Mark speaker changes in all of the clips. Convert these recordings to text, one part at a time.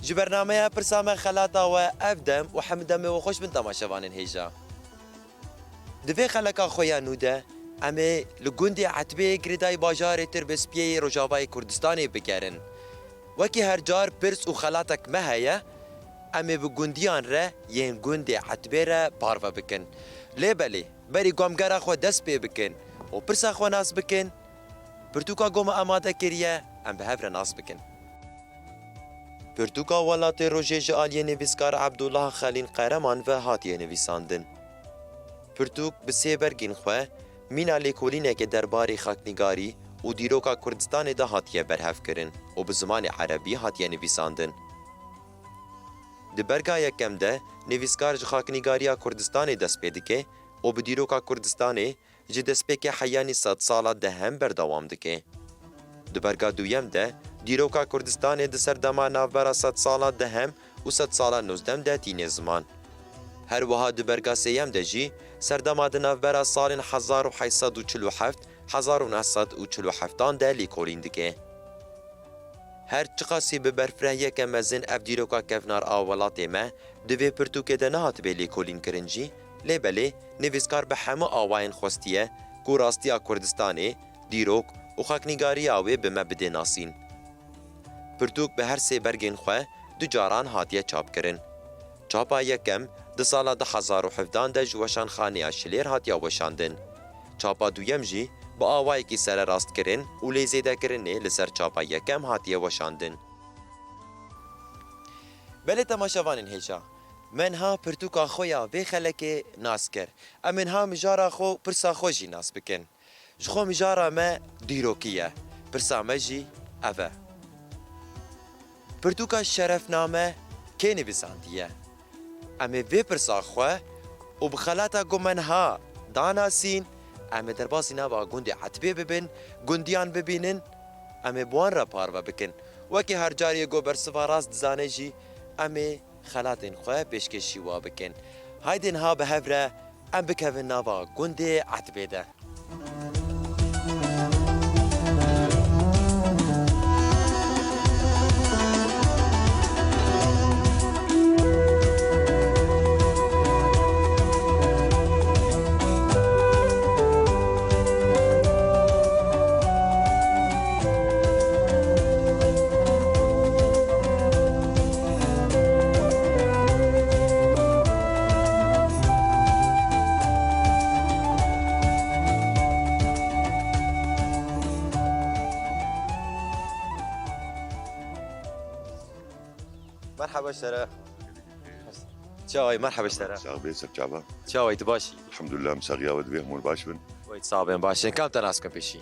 Speaker 1: ji bernameya pirsa me xelata we ev dem û hemdemê we xweş bin temaşevanên hêja. Di vê xeleka xwe ya nû de em ê li gundê Etbê girêdayî bajarê tir bi spiyê Rojavayê Kurdistanê bigerin. Wekî her car pirs û xelatek me heye, em ê bi gundiyan re yên gundê Etbê re parve bikin. Lêbelê berî gomgera xwe dest pê bikin û pirsa xwe nas bikin, pirtûka goma amade kiriye em bi hev re nas bikin. Pirtûka welatê rojê ji aliyê nivîskar Ebdullah Xelîl Qehreman ve hatiye nivîsandin. Pirtûk bi sê bergên xwe mîna lêkolînekê derbarê xaknîgarî û dîroka Kurdistanê de hatiye berhevkirin û bi zimanê Erebî hatiye nivîsandin. Di berga yekem de nivîskar ji xaknîgariya Kurdistanê dest pê dike û bi dîroka Kurdistanê ji destpêkê heyanî sed sala dehem berdewam dike. Di berga duyem de dîroka Kurdistanê di serdema navbera sed sala dehem û sed sala nozdem de tînê ziman. Her wiha di berga sêyem de jî serdema di navbera salên 1847 1947 de lêkolîn dike. Her çi qasî bi berfirehiyeke mezin ev dîroka kevnar a welatê me di vê pirtûkê de nehatibe lêkolîn kirin jî, lêbelê nivîskar bi hemû awayên xwestiye ku rastiya Kurdistanê, dîrok û xaknîgariya wê bi me bidê nasîn. Pirtûk bi her sê bergên xwe du caran hatiye çapkirin. Çapa yekem di sala 2017 de ji weşanxaneya Şilêr hatiya weşandin. Çapa duyem jî bi awayekî sererast kirin û lê zêdekirinê li ser çapa yekem hatiye weşandin. Belê temaşevanên hêja, me niha pirtûka xwe ya vê xelekê nas kir. Em ê niha mijara xwe pirsa xwe jî nas bikin. Ji xwe mijara me dîrokî ye, pirsa me jî ev e. Pirtûka şerefname kê nivîsandiye? Em ê vê pirsa xwe û bi xelata ku me niha danasîn, em ê derbasî nava gundê Etbê bibin, gundiyan bibînin, em ê bi wan re parve bikin. Wekî her cariyê got bersiva rast dizane jî, em ê xelatên xwe pêşkêşî wa bikin. Haydê niha bi hev re em bikevin nava gundê Etbê de. مرحبا اشترى شاوي مرحبا اشترى
Speaker 2: صاحبي سبجابا
Speaker 1: شاوي تباشي
Speaker 2: الحمد لله مساقيا ودبي همون باشبن
Speaker 1: ويت صابين باشين كم تناسكم بشي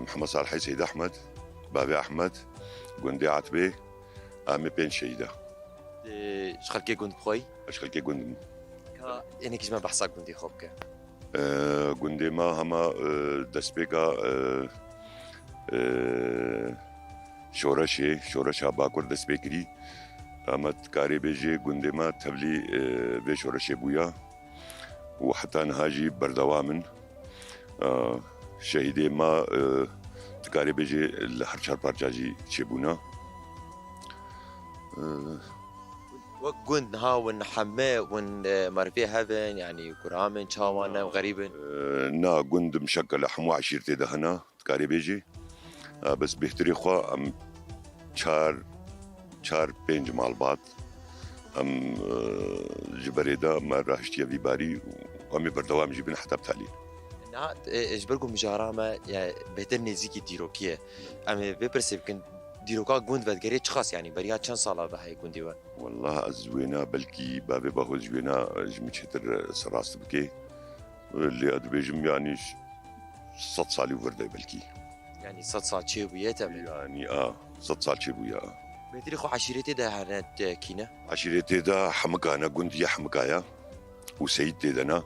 Speaker 2: محمد صالح سيد احمد بابي احمد قندي عتبي امي بين شيدا
Speaker 1: شخل كي كنت بخوي
Speaker 2: اشكال كي قند
Speaker 1: يعني كيش ما بحسك كنتي خوبك
Speaker 2: قندي ما هما دسبيكا شورشا باكور دسبيكري اما تكاري بيجي قندي ما تبلي بي شورشي بويا وحتى نهاجي بردوامن شهيدي ما تكاري بيجي الحرشار بارجاجي تشيبونا
Speaker 1: وقند ها ون حماء ون مرفي هذن يعني كرامن شاوانا وغريبن
Speaker 2: نا قند مشكل حمو عشيرتي دهنا تكاري بيجي بس بهتري خوا ام چار پنج مال بعد ام جبريدا ما راحتي في باري وامي بردوام جيبين حتى بتالي
Speaker 1: نا اجبركم مجارامه يعني بهتر نزيكي ديروكيه ام بيبرسي كن ديروكا قند ودغري خاص يعني بريا چند ساله بهاي قندي و
Speaker 2: والله ازوينا بلكي بابي باهو زوينا جمشتر سراست بكي اللي ادبيجم يعني 6 سالي ورده بلكي
Speaker 1: يعني 6 سال شي وياته
Speaker 2: يعني 6 سال شي ويا
Speaker 1: بيتري خو عشيرتي ده هرنت كينا
Speaker 2: عشيرتي ده حمقانا قند يا حمقايا وسيد تيدنا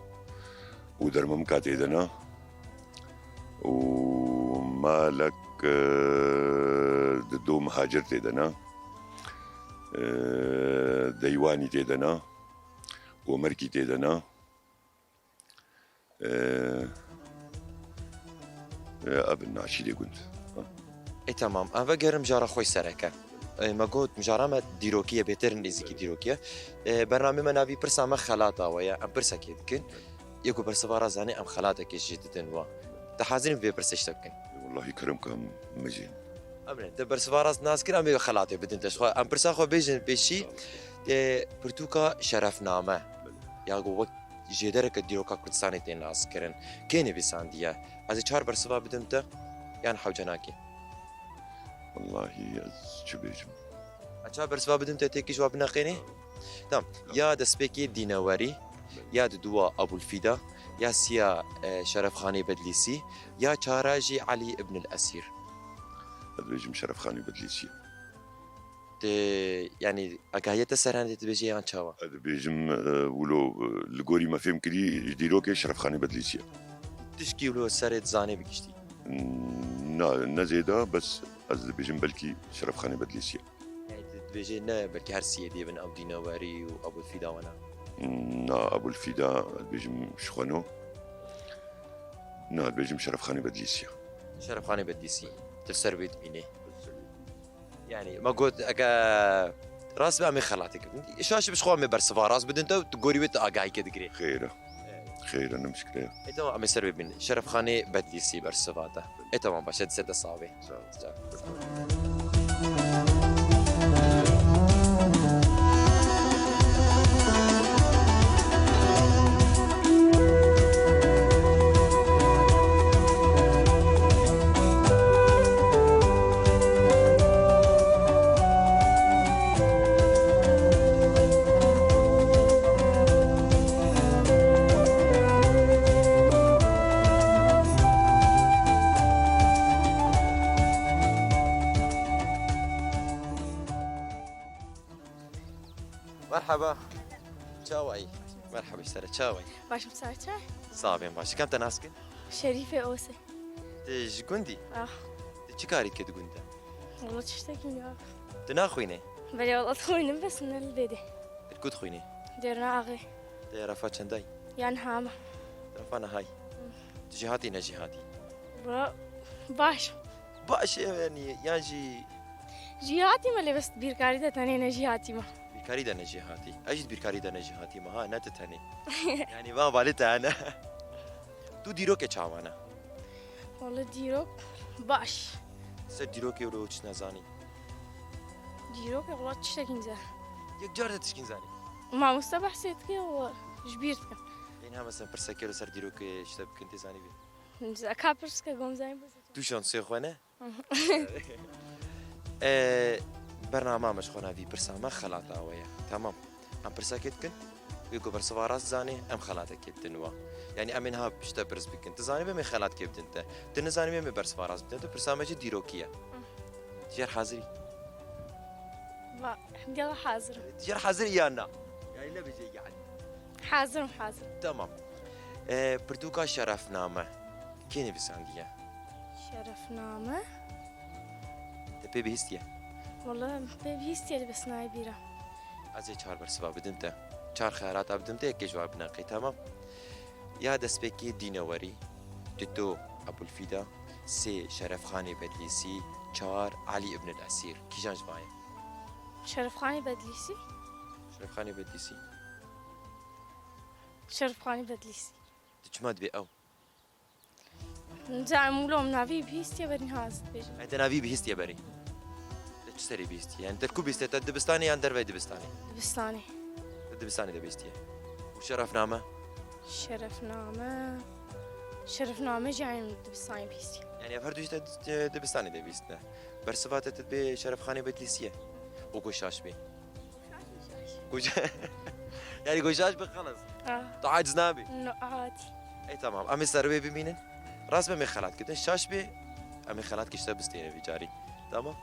Speaker 2: ودرمم كاتيدنا ومالك دو مهاجر تيدنا ديواني تيدنا ومركي تيدنا ابن عشيري قند
Speaker 1: اي تمام انا بقرم جارة خوي سركه ما قلت مجرمة ديروكية بيتر نزيكي ديروكية برنامج ما نبي برسا ما خلاطة ويا أم برسا كيدكن يكو برسا زاني أم خلاطك جديدن وا تحازين في برسش تبكن
Speaker 2: والله كرمكم مزين
Speaker 1: أمرين ده برسا راس ناس كنا أمي خلاطة بدن تشخوا أم برسا خو بيجن بيشي برتوكا شرف نامه يا جو وقت جدرك ديروكا كردستاني تين ناس كرن كيني بيسانديا از چهار برسا بدمته يعني حوجناكي
Speaker 2: والله شو بيجم
Speaker 1: اچھا برسوا بدم ته تکی جواب نقینی تمام یا دسپیکی دینواری یا دوا ابو الفدا یا سیا شرف خانی بدلیسی یا چاراجی علی ابن الاسیر
Speaker 2: بيجم شرف خاني بدليسي
Speaker 1: يعني اگاهیت سرانه تبجی ان چاوا
Speaker 2: بيجم ولو لقوري ما فهم كلي جديروكي شرف خاني بدليسي
Speaker 1: تشکی ولو سرت زانه بگشتی
Speaker 2: نزيدا بس از بيجم بلكي شرف خاني بدليسي
Speaker 1: يعني تبجی نه بلکه هر سیه دی بن او دینواری و ابو الفدا وانا
Speaker 2: نا ابو الفدا بيجم شخونو نا بيجم شرف خاني بدليسي
Speaker 1: شرف خانی بدلیسی تفسر بيت بینه يعني ما قلت اگا راس بقى مي خلاتك شاش بشخوا مي برسفا راس بدن تو تقوري بيت اگاي كدغري
Speaker 2: خيره خيره انا مشكله
Speaker 1: اي تمام امي سربي بين شرف خاني بدليسي برسفاته اي تمام باش تسد صابي مرحبا تشاوي مرحبا اشترى تشاوي
Speaker 3: باش مساعدة
Speaker 1: صابين باش كم تناسكن
Speaker 3: شريفة أوسي
Speaker 1: تج قندي تشكاري كد قندا
Speaker 3: والله تشتكي يا
Speaker 1: تناخويني
Speaker 3: بلي والله تخويني بس من البيدي
Speaker 1: تكود خويني
Speaker 3: ديرنا أغي
Speaker 1: رفات شنداي
Speaker 3: يعني هامة
Speaker 1: رفانا هاي جهاتي نجهاتي
Speaker 3: برا باش
Speaker 1: باش يعني يانجي
Speaker 3: جهاتي مالي بس بيركاري ده تاني أنا جهاتي ما
Speaker 1: بيركاري ده نجهاتي اجد بيركاري ده نجهاتي ما ها نتتني يعني ما بالته انا تو ديروك تشاوانا
Speaker 3: والله ديروك باش
Speaker 1: سر ديروك ولو نزاني
Speaker 3: ديروك والله تشتكي نزا
Speaker 1: يك جارة تشكين زاني
Speaker 3: ما مستبح سيتكي وجبيرتك
Speaker 1: يعني ها مثلا برسكيلو سر ديروك اشتب كنت زاني بي
Speaker 3: نزا كابرس كقوم زين بس
Speaker 1: تو شانسي خوانه برنامج مشخونا في برسامة خلاطة ويا تمام ام برساكت كن يقول برسوارات زاني ام خلاطة كيبتنوا يعني امنها بشتا برس بكن تزاني بمي خلاط كيبتنت تنزاني بمي برسوارات بتنت برسامة ديروكية تجار حاضري
Speaker 3: ما يلا حاضر
Speaker 1: تجار حاضري يانا يعني لا بيجي يعني
Speaker 3: حاضر حاضر
Speaker 1: تمام بردوكا شرف نامه كيني بساندية
Speaker 3: شرفنامة
Speaker 1: تبي بهستيا
Speaker 3: والله بيستير بس ناي بيرا
Speaker 1: ازي چهار برسوا بدمته چهار خيارات بدمته يك جواب ناقي تمام يا دسبكي دينوري تتو ابو الفدا سي شرف خاني بدليسي چهار علي ابن الاسير كي جانج بايا
Speaker 3: شرف خاني بدليسي
Speaker 1: شرف خاني بدليسي
Speaker 3: شرف خاني بدليسي
Speaker 1: تجمد بي او
Speaker 3: نزع مولوم نافي بيستير بري هاز بيجم
Speaker 1: انت نافي بهستيا بري تشتري بهستيا يعني تركو بهستيا تدبستاني يعني دربي دبستاني
Speaker 3: دبستاني
Speaker 1: دبستاني دبستيا وشرف نامه
Speaker 3: شرفنامة جاي من دبستاني بيستير
Speaker 1: يعني افردوش دبستاني دبستنا برسفات تدبي شرف خاني بدليسيه وقشاش بي يعني قشاش بي خلص تعاجز نابي
Speaker 3: انه عادي
Speaker 1: اي تمام امي سربي بمينن راس بمي خلات كده شاش بي امي خلات كشتا بستيني بجاري تمام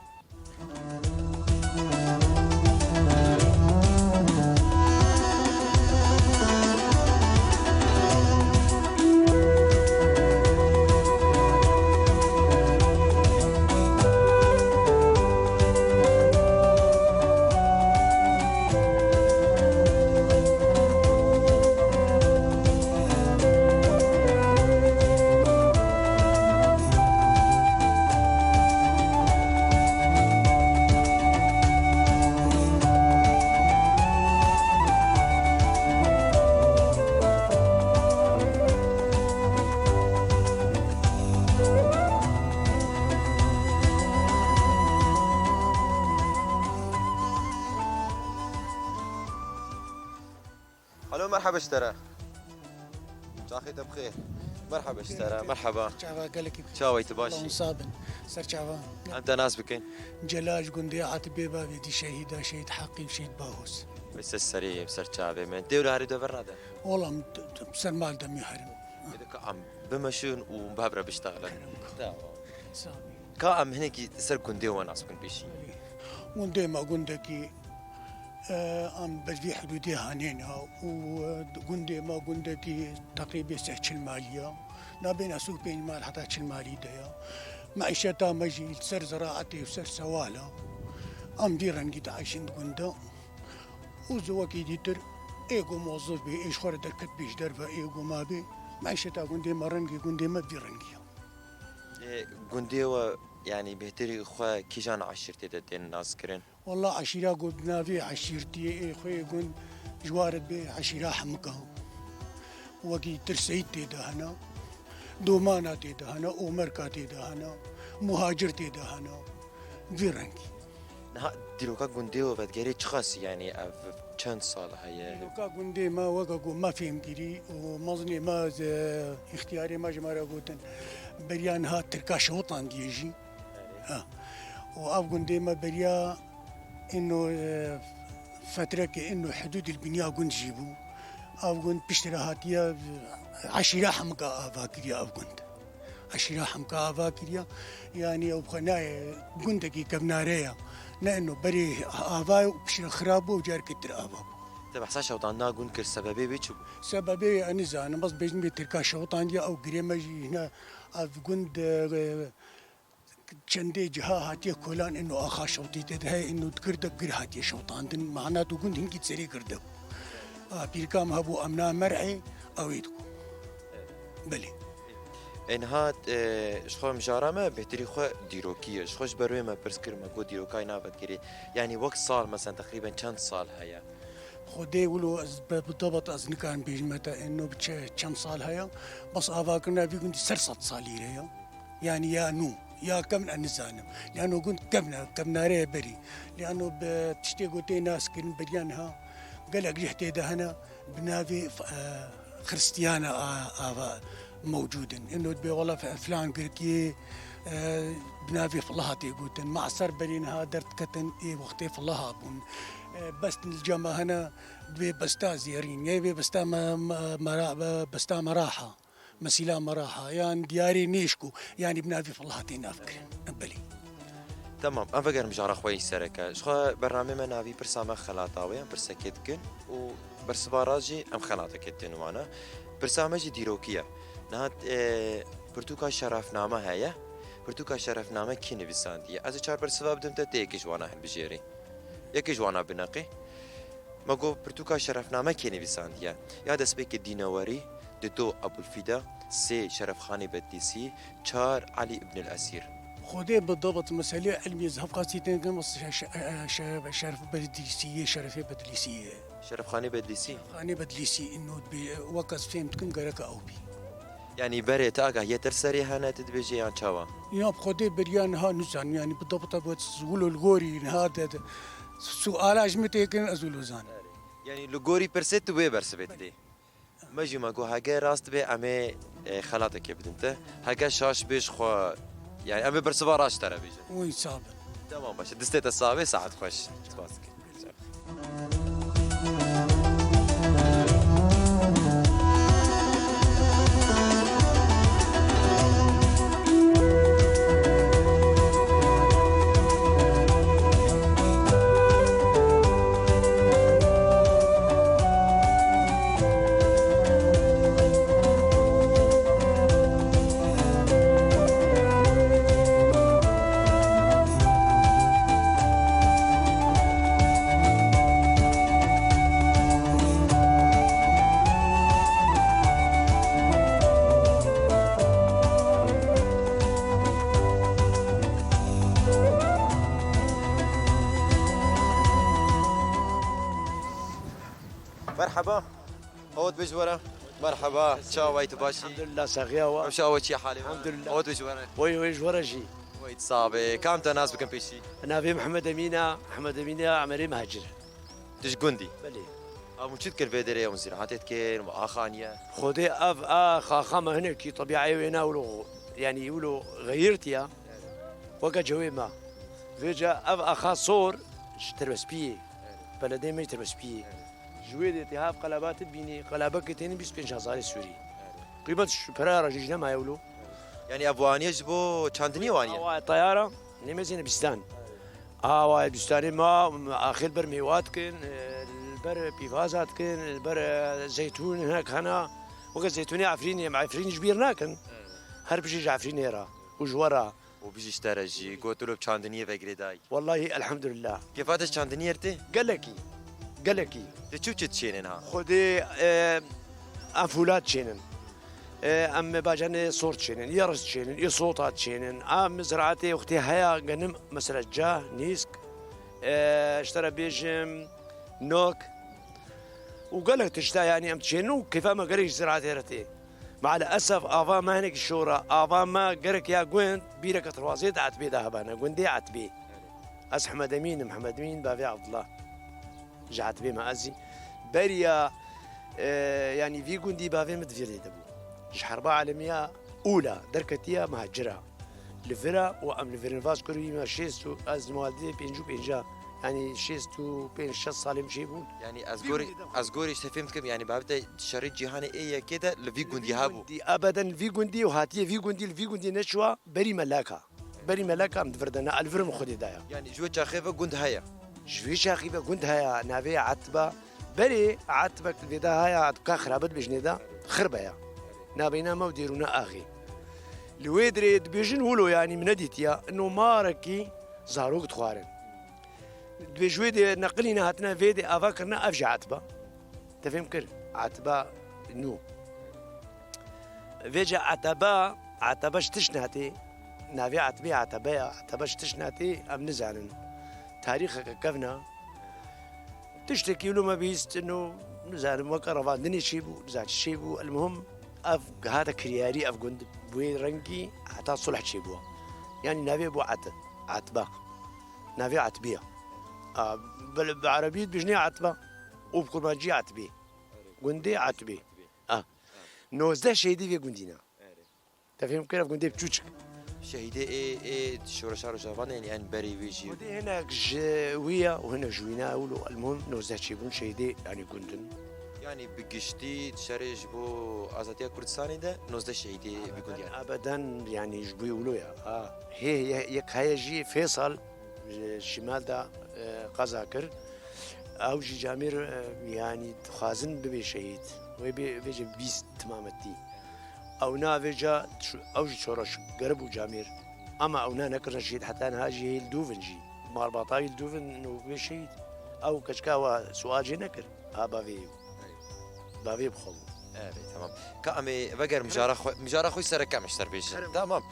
Speaker 1: مرحبا اشترى جاخيته بخير مرحبا اشترى مرحبا
Speaker 4: شعبا قالك
Speaker 1: شاوي
Speaker 4: الله
Speaker 1: تباشي
Speaker 4: مصابن سر شعبان
Speaker 1: انت ناس بكين
Speaker 4: جلاج قندي عتبي بابي دي شهيدة شهيد حقي وشهيد باهوس
Speaker 1: بس السريع بسر شعبي من ديولا هاري دو براده
Speaker 4: والله بسر مال دم يحرم
Speaker 1: اذا كعم بمشون ومبابره بيشتغل
Speaker 4: صافي
Speaker 1: كعم هنيك سر كندي وناس بكن بيشي
Speaker 4: قندي ما قندكي ام بدي حدودي هانينا وقندي ما قندكي تقريبا سهل المالية نابين اسوق بين المال حتى المالي ديا معيشتها مجي سر زراعتي وسر سوالة ام ديران قد عايشين قندا وزوكي ديتر ايغو موظف بي ايش خور دركت بيش درفا ايغو ما بي معيشتها قندي مرنقي قندي ما بديرنقي
Speaker 1: كندي يعني بهتري خو كيجان عشرتي دين الناس كرين
Speaker 4: والله عشيرة قلنا في عشيرتي اي خوي قن جوارد بي عشيرة حمكه وكي ترسيت تيدا هنا دومانا تيدا هنا ومركا تيدا هنا مهاجر تيدا هنا في رنكي
Speaker 1: نها ديروكا كندي وبتجري تخص يعني كم صال هي
Speaker 4: لوكا قندي ما وقا ما فيهم كيري ومظني ما اختياري ما جمارا قوتن بريان ها تركا شوطان ديجي ها واب قندي ما بريا انه فترة انه حدود البنية قند جيبو اب قند بشتري هاتيا عشيرة حمكا افاكريا اب قند عشيرة حمكا افاكريا يعني اب خناي قندكي كبناريا لانه بري افاي بشتري خرابو وجار كتر افا
Speaker 1: تبع حساش وطنا قن كر سببي بيشو
Speaker 4: سببي أنا زان بس بيجي تركا شوطان دي أو قريمة هنا أفقند چندي جها هاتي كولان إنه آخا شوطي تدها إنه تكردك قر هاتي شوطان دن معناته قند هنكي تسري كردك بيركام هبو أمنا مرعي أو يدكو بلي
Speaker 1: ان هات شخو مجارمه بهتري خو ديروكيه شخوش بروي ما برسكر ما قو ديروكاي نابت كري يعني وقت صار مثلا تقريبا كم صال هيا
Speaker 4: خدي ولو بالضبط أزن كان بيجمتا إنه كم صال هيا بس أفاكرنا في كنت سرصت صالي هيا يعني يا نو يا كم النزانم لأنه كنت كمنا ري بري لأنه بتشتي قلتي ناس كن بريانها قال ريحتي دهنا بنافي خريستيانا موجودين إنه تبي والله فلان قركي بنافي فلهاتي قلتن معصر برين هادرت كتن إيه وقتي فلها بون بس الجامعة هنا بستا زيارين يعني بستا مراحة مسيلا مراحة يعني دياري نيشكو يعني بنافي فلهاتي نافكر بلي
Speaker 1: تمام انا فكر مجار اخوي سركه شخو برنامج ما نافي برسامه خلاطاوي برسكيت كن و برسباراجي ام خلاطك كتن وانا برسامج ديروكيه نهات برتوكا شرفنامه هيا برتوكا شرفنامه كي نویساندیه از چهار برسوا بدم تا تیکش وانا هل بجيري یکیش وانا بنقي ما قو برتوكا شرفنامه كي نویساندیه یاد اسبك الدينوري دو ابو الفدا سي شرف خاني بديسي چهار علي ابن الاسير
Speaker 4: خدي بالضبط مسألة علمية زهف قاسيتين قمص شرف بدليسية شرفية بدليسية
Speaker 1: شرف خاني بديسي
Speaker 4: خاني بدليسي إنه وقت فهمت كن قرك أو بي
Speaker 1: يعني بري تاقا يترسري هانا تدبيجي عن شاوا
Speaker 4: يا بخدي بريان ها نزان يعني بالضبط أبغى زولو الغوري هذا سؤال أجمتي كن أزولو زان
Speaker 1: يعني لغوري برست وي برسبت دي ماجي ما قو هاجا راست بي امي خلاتك يبدنته هاجا شاش بيش خو يعني امي برسبا راش ترى بيجي
Speaker 4: وين صابر
Speaker 1: تمام باش دستيت الصابي ساعد خوش تباسك مرحبا هوت بجورة مرحبا شاو ويت باشي
Speaker 5: الحمد لله ساغيا
Speaker 1: وشاو شي حالي
Speaker 5: الحمد لله.
Speaker 1: هوت بجورة
Speaker 5: وي جورجي
Speaker 1: ويت صابي كم ناس بكم بيشي
Speaker 5: انا في محمد امينه عمري مهاجر
Speaker 1: تش جندي
Speaker 5: بلي
Speaker 1: ام چیت کر بدره ام زراعت کن و اخانیه
Speaker 5: خودي خاخامة هنا كي طبيعي وينا ولو يعني يقولوا غيرتيا وقا جوي ما فيجا أخا صور تربس بيه بلدين ما تربس بيه جوي دي تهاب قلبات بيني قلبك تاني بيس بين شهزاري سوري قيمة الشبرارة جيجنا ما يقولوا
Speaker 1: يعني افوانیه جبو چاندنی وانیه
Speaker 5: هواي طيارة نمزين بستان هواي بستاني ما آخر بر ميوات كن البر بيفازات كن البر زيتون هناك هنا وقت زيتوني عفريني مع عفريني جبير ناكن هرب جيج عفريني را وجورا
Speaker 1: و بیش اشتراجی گوتلو چاندنیه وگری دای
Speaker 5: والله الحمد لله
Speaker 1: کیفاتش چاندنیه ارته
Speaker 5: قالكي
Speaker 1: چو چت چینن ها
Speaker 5: خدي أنفولات شينن أم باجان صورت شينن يرس شينن يصوتات شينن أم زراعتي أختي هيا قنم مثلا جاه نيسك اشترى بيجم نوك وقالك تشتا يعني أم تشينو كيف ما قالك زراعتي رتي مع الأسف آفا ما هناك الشورى آفا ما قالك يا قوين بيرك تروازيت عتبي ذهبانا قوندي عتبي أس محمد أمين بابي عبد الله جعت بي مأزي بريا يعني في قندي بافي مدفيري دبو حرب عالمية أولى دركتيا مهجرة لفرا وأم لفرين فاس كوري ما شيستو أز موالدي بينجا يعني شيستو بين شخص صالم شيبون
Speaker 1: يعني ازگوری استفهمت کم يعني بابت شريط جهاني ايه كده لفي قندي هابو
Speaker 5: أبدا في قندي وهاتيه في قندي نشوى بري ملاكا مدفردنا الفرم خدي دايا
Speaker 1: يعني جو تشاخيفه قند هيا
Speaker 5: شوي شاخي بقول هيا نافي عتبة بري عتبك البدا هيا عتبك خرابت بجنيدا خربة نابينا ما وديرونا أخي الويدريد بيجن ولو يعني منديتيا إنه ما ركي زاروك تخوارن بجويد نقلنا هاتنا فيدي أفكرنا أفجع عتبة تفهم كر عتبة نو فيجا عتبة شتشناتي نافي عتبة شتشناتي أم نزعلن تاريخك كفنا تشتكي له ما بيست انه نزال وقرا دني شيبو نزال شيبو المهم هذا كرياري قند بوي رنقي حتى صلح شيبو يعني نافي بو عتبه نافي عتبيه بالعربية بجني عتبه وبكل ما جي عتبي قندي عتبي نوزده شهيدي في قندينا تفهم كيف قندي بتشوشك
Speaker 1: شهيدي ايه شورشار جابان يعني ان بري ويجي
Speaker 5: ودي هناك جوية وهنا جوينا ولو المهم نوزده شيبون شهيدي يعني قندن
Speaker 1: يعني بقشتي تشارج بو ازاتيا كردستاني ده نوزده شهيدي بيقول يعني
Speaker 5: ابدا يعني جبوي ولويا هي يك هيجي فيصل الشمال ده قزاكر او جي جامير يعني خازن ببي شهيد وبيجي بيس تمامتي او نا فيجا او جي شورش قرب وجامير اما او نا نكر شهيد حتى انا هاجي هي الدوفنجي ماربطاي الدوفن انه بي شهيد او كشكاوا سواجي نكر بافي بخلو
Speaker 1: ايه تمام كامي بقر مجارة خوي سر كم اشتر بيش تمام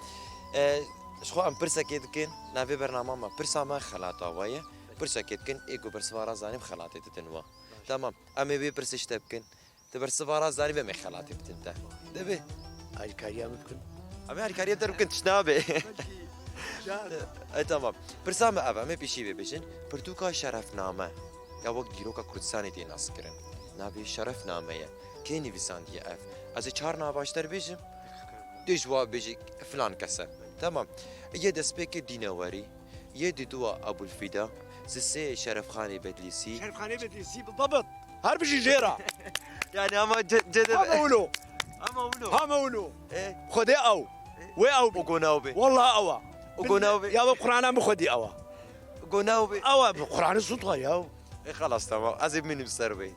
Speaker 1: شخو ام برسا كيدكن نافي برنامج ما برسا ما خلاطا ويا برسا كيدكن ايجو برسوارا زاني خلاطي تتنوا تمام امي بي برسش تبكن تبرسوارا زاني بمي خلاطي بتنتا دبي
Speaker 5: هاي كاريا ممكن
Speaker 1: امي هاي كاريا تركن تشنابي تمام برسا ما ابا مي بيشي بيجن برتوكا شرف نامه يا وقت ديروكا كردستاني دي ناس كرن نابي شرف نامه كيني بيساندي اف از چهار ناباشتر بيجم دجوا بيجي فلان كسر تمام يا دسبيك دينواري يا دوا ابو الفدا زسي شرف خاني بدليسي
Speaker 5: بالضبط هرب شي جيرة
Speaker 1: يعني اما جد
Speaker 5: اما ولو
Speaker 1: ايه
Speaker 5: خدي او وي او
Speaker 1: وقناوبي
Speaker 5: والله او
Speaker 1: وقناوبي
Speaker 5: يا بقران ما خدي او
Speaker 1: وقناوبي
Speaker 5: او بقران السلطه يا
Speaker 1: خلاص تمام ازيب مني بسربي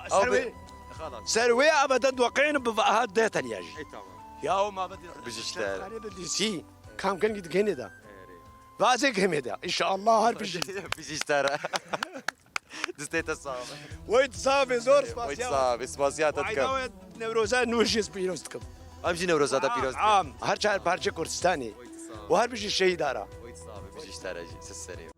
Speaker 5: سروي
Speaker 1: خلاص
Speaker 5: سروي ابدا وقعين بفهاد ديتن ياجي
Speaker 1: تمام
Speaker 5: يا ما بدي
Speaker 1: بجشتار
Speaker 5: انا بدي سي كم كان قد كندا بازك همدا ان شاء الله هرب
Speaker 1: بجشتار دستيت الصعب
Speaker 5: ويت صافي زور
Speaker 1: ويت صعب اسباسيات
Speaker 5: وعيداوي نوروزان نوجيس بيروستكم
Speaker 1: امشي نوروزات بيروز
Speaker 5: عام هرجع بارجة كردستاني وهرب شي الشهيد ارا
Speaker 1: ويت صعب بجشتار اجي سسري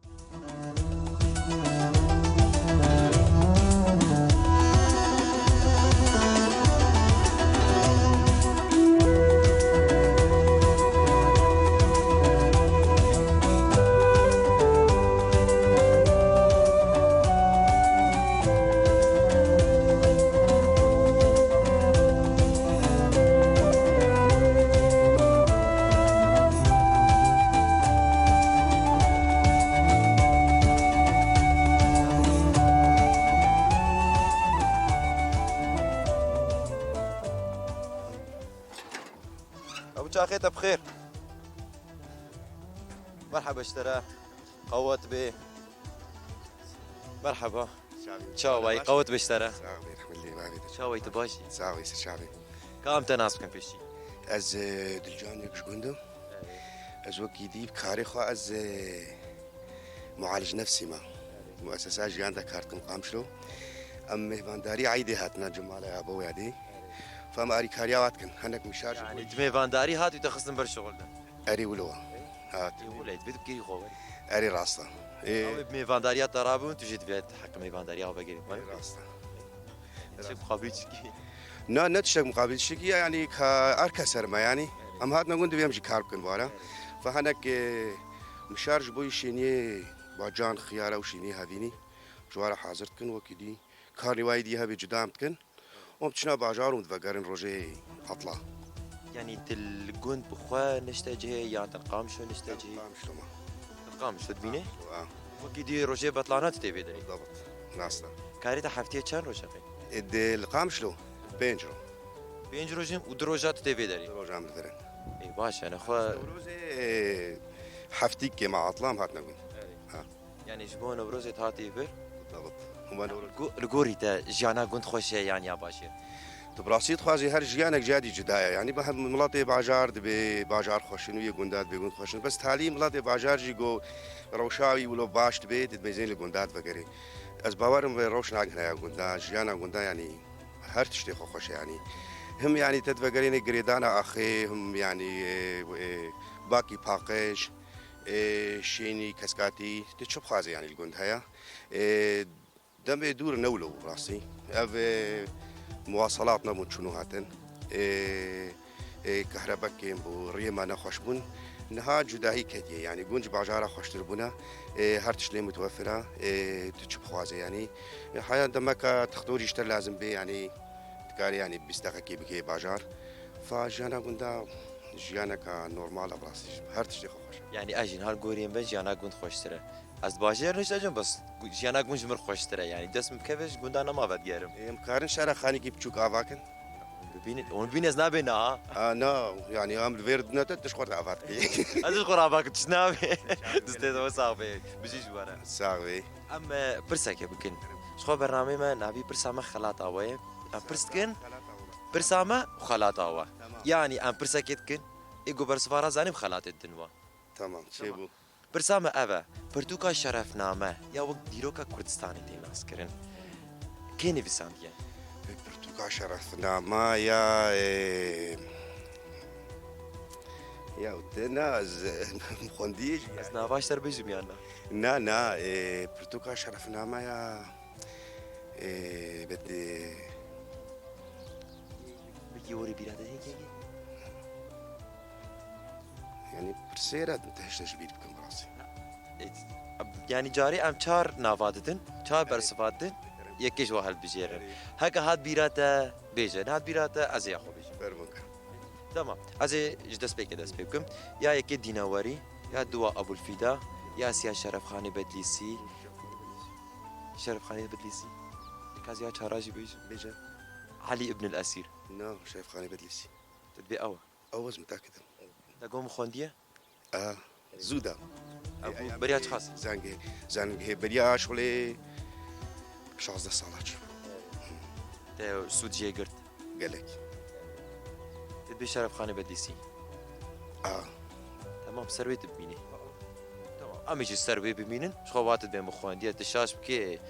Speaker 1: شاخيته بخير. مرحبا اشترى قوت به. مرحبا شاوي قوت باشترى
Speaker 6: ساوي الحمد لله ما بيدك
Speaker 1: شاوي تباشي
Speaker 6: ساوي شعبي
Speaker 1: كام تناس كان فيشي
Speaker 6: از دلجان يكش قندو از وكي ديب كاري خو از معالج نفسي ما مؤسسات جي عندك كارتكم قامشلو ام مهمانداري عيدي هاتنا جمالة يا ابوي هادي فما اري كارياواتكن هنك مشارج
Speaker 1: يعني تمي فانداري هات وتخصم بالشغل ده
Speaker 6: اري ولوا هات
Speaker 1: وليت بيت بكيري خوي
Speaker 6: اري راستا
Speaker 1: او
Speaker 6: ايه
Speaker 1: بمي فانداريا ترابون تجد بيت حق مي فانداريا وبقيري
Speaker 6: اري راستا
Speaker 1: شوف خابيتشكي
Speaker 6: نا نتشك مقابل الشقية يعني كأركا سرما يعني أم هاتنا قندو بيمشي كاربكن بارا فهناك مشارج بوي شيني باجان خيارة وشيني هذيني جوارا حاضرتكن وكدي كارني وايدي هبي جدامتكن ومتشنا باجار ومتفقرن روجي أطلع
Speaker 1: يعني انت الجند بخوا نشتاجي يعني تنقام شو نشتاجي
Speaker 6: مش لما
Speaker 1: تنقام شو تبيني وكدي روجي بطلانات تبي دري
Speaker 6: بالضبط ناسنا
Speaker 1: كاريتا حفتيه كان روجا
Speaker 6: القام شلو بينجرو
Speaker 1: بينج روجين ودروجات تبي دري
Speaker 6: روج عامل فرن
Speaker 1: اي باشا انا خوا
Speaker 6: روزي حفتيك مع أطلام هاتنا قند
Speaker 1: يعني جبون بروزة هاتي فر
Speaker 6: بالضبط هما نور
Speaker 1: الجوري تا جانا جند خوش يعني يا باشا
Speaker 6: براسيت خوازي هر جيانك جادي جدايا يعني بهم ملاطي باجار دبي باجار خوشن ويا جندات بيقول خوشن بس تالي ملاطي باجار جيجو روشاوي ولو باش دبي تبيزين الجندات بقري از باورم روش ناقنا يا جندا جيانا جندا يعني هر تشتي خوش يعني هم يعني تتفقرين قريدانا اخي هم يعني باقي باقش شيني كسكاتي تشوف خوازي يعني الجند هيا دم يدور نولو براسي اف مواصلاتنا من شنو هاتن كهرباء كيم بو ريما نخوش بون نها جداهي كديه يعني جونج باجارة خوش تربونا هرتش لي متوفرة تشوف خوازي يعني حياة دمك تختوري يشتر لازم بي يعني تكاري يعني بيستغكي بكي باجار فجانا قندا جيانا كنورمال براسي هرتش لي خوش
Speaker 1: يعني اجي نهار جوريين بن جانا جند خوش ترى از باجر نشتاجم بس جانا جند جمر خوش ترى يعني دسم كيفش جندانا ما بديارم
Speaker 6: مكارن شارع خاني كي بتشوك افاكن
Speaker 1: ببين اون بين از نابينا
Speaker 6: انا يعني ام الفيرد نتا تشخور افاتكي
Speaker 1: از القرابك تشنابي دستي دو صاحبي بجي جوانا
Speaker 6: ساوي
Speaker 1: اما برسك بكن شخو برنامج ما نبي برسامة خلاط اوي ام برسكن برسامة وخلاط اوه يعني ام برسكتكن ايجو برسفارا زاني بخلاط الدنوا
Speaker 6: تمام شيبو
Speaker 1: برسامة أبا برتوكا شرفنامه يا وقت ديروكا كردستاني دي ناس كرن كيني بساندية
Speaker 6: برتوكا شرفنا ما يا يا ودنا مخنديج
Speaker 1: بس نافاش تربيج ميانا
Speaker 6: نا برتوكا شرفنا ما يا بدي
Speaker 1: بيجي وري بيراده هيك
Speaker 6: يعني برسيرة انتهش تجبيد بكم براسي
Speaker 1: يعني جاري ام چار نافادتن چار برسفادتن يكيش واحد بجيرن هكا هاد بيراته بيجن هاد بيراته از ياخو بيجن
Speaker 6: فرمك
Speaker 1: تمام از جدس بيك دس بكم يا يكي ديناوري يا دوا ابو الفدا يا سيا شرف خاني بدليسي شرف خاني بدليسي كاز يا چاراجي بيجن علي ابن الاسير
Speaker 6: نا شايف خاني بدليسي
Speaker 1: تدبي اوا
Speaker 6: اوز متاكد
Speaker 1: تقوم خونديه
Speaker 6: زودا
Speaker 1: ابو بريات خاص
Speaker 6: زنگ بريا شغلي 16 سالات
Speaker 1: تا سود جيگرت
Speaker 6: قالك
Speaker 1: تدبي شرف خاني بدليسي تمام سروي تبيني تمام اميجي سروي بمينن شخوات بين مخوانديه تشاش بكي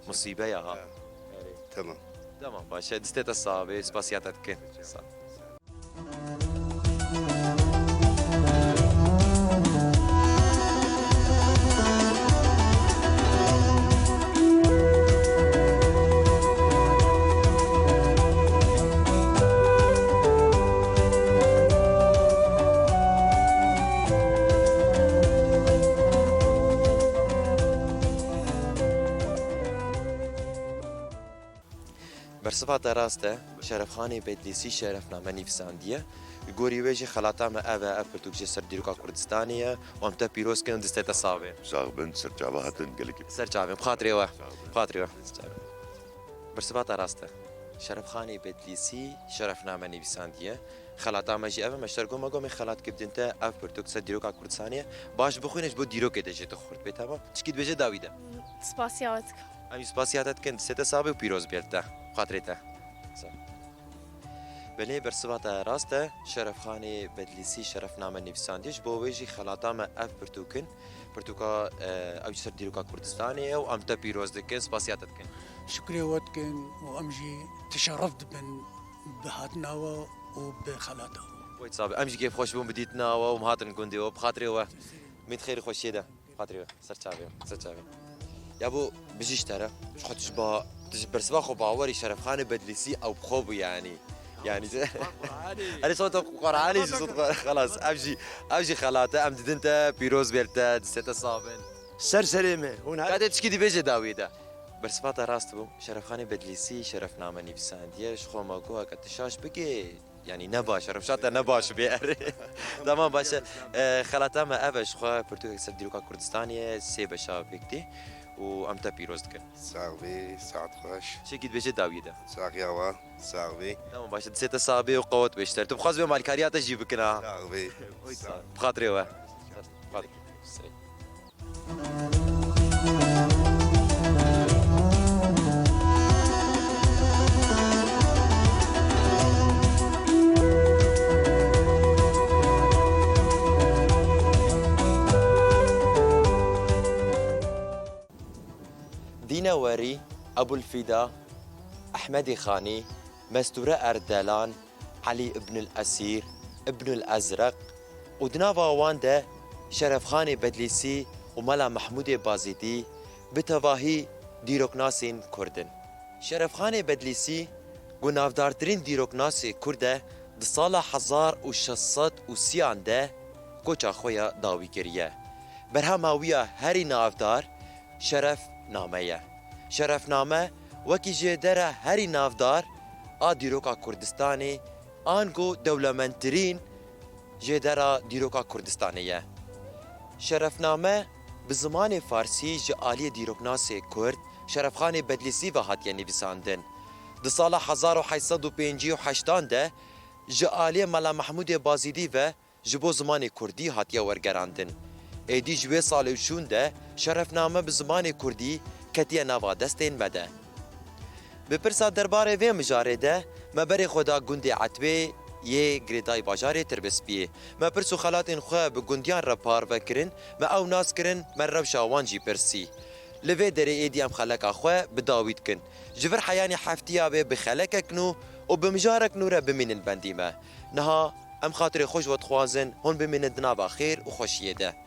Speaker 1: مصيبه يا ها
Speaker 6: تمام
Speaker 1: تمام باشا دستيت الصابي سباسياتك صح برصفات راسته شرفخاني بدليسي شرفنامه نيفسانديه الجوري ويجي خلاطه ما ابا ابرتوكجي سرديروكا كردستانيه وامتا بيروس كان دستيت الصابي
Speaker 2: زاغبن سرجابة هاتن قالك
Speaker 1: سرجابي بخاطري واه بخاطري واه برصفات راسته شرفخاني بدليسي شرفنامه نيفسانديه خلاتا ماجي اف مشتركو ما قوم خلات كبد انت اف برتوك سد ديروكا كردستانيه باش بخوينش بو ديروك دجي تخورد بي تمام تشكيد بيجي داويده
Speaker 3: سپاسیاوتک
Speaker 1: ام سپاسياتت كنت ست صابي وبيروز بيلتا خاطريته بله برسباتا راسته شرف خاني بدليسي شرف نامه نفسانديش بو ويجي خلاتا ما اف برتوكن برتوكا او سر ديروكا كردستانيه او امتا بيروز دكن سپاسياتت كن
Speaker 4: شكري واتكن وامجي تشرفت بهاتنا وبخلاته
Speaker 1: ويت صابي امشي كيف خوش بون بديتنا ومهاتن كوندي وبخاطري و ميت خير خوش يدا خاطري سر تشابي يا ابو بجيش ترى مش خاطش با برسبا خو باوري شرف خان بدلسي او بخوب يعني انا صوت قرعاني صوت خلاص امشي خلاته امدد انت بيروز بيرتا ستة صابن
Speaker 5: سرسريمه هنا
Speaker 1: قاعد تشكي دي بيجي داويدا برسباتا راست بو شرف خان بدلسي شرف نامه نفسانديش خو ما جوها كتشاش بقي يعني نباش رفشاتا نباش بيأري تمام باشا خلاتا ما ابش خو برتو سر ديروكا كردستانيه سي بشا بيكتي وامتا بيروز كن
Speaker 6: صاحبي ساعد خوش
Speaker 1: شكيد بيجي داويدا
Speaker 6: ساقياوا صاحبي
Speaker 1: تمام باشا ست صابي وقوت بيشتر تبغى خاص بيوم الكاريات تجيب كنا
Speaker 6: صاحبي
Speaker 1: بخاطري وا بخاطري دينوري أبو الفدا أحمد خاني مستورة أردلان علي ابن الأسير ابن الأزرق ودنافا واندا شرف خاني بدليسي وملا محمود بازيدي بتواهي ديروكناسين كردن شرف خاني بدليسي قنافدارترين ديروكناسي كردة دصالة 1630 ده كوچا خويا داوي كريه برهماوية هاري نافدار شرف نامه شرف نامه وکی جدره هری نافدار آ دیروکا کردستانی آنگو دولمنترین جدره دیروکا کردستانیه شرف نامه به زمان فارسی جعالی دیروکناس کرد شرفخان بدلیسی و هاتیه نویساندن در سال 1858 ده جعالی ملا محمود بازیدی و جبو زمان کردی هاتیه ورگراندن ایدی جوی سال وشون ده شرفنامه به زمان کردی کتیه نوا دستین مده. به پرسا درباره وی مجاره ده مبری خدا گندی عطبه یه گریدای باجاره تربس بیه. ما پرسو خلاتین خواه به گندیان را پار وکرن ما او ناس کرن من رو شاوانجی پرسی. لوی دره ایدی ام خلقا خواه بداوید کن. جور حیانی حفتیا به بخلقه کنو و بمجاره کنو را بمینن بندیمه. نها ام خاطر خوش و تخوازن هون بمینن دنابا خیر و خوشیه ده.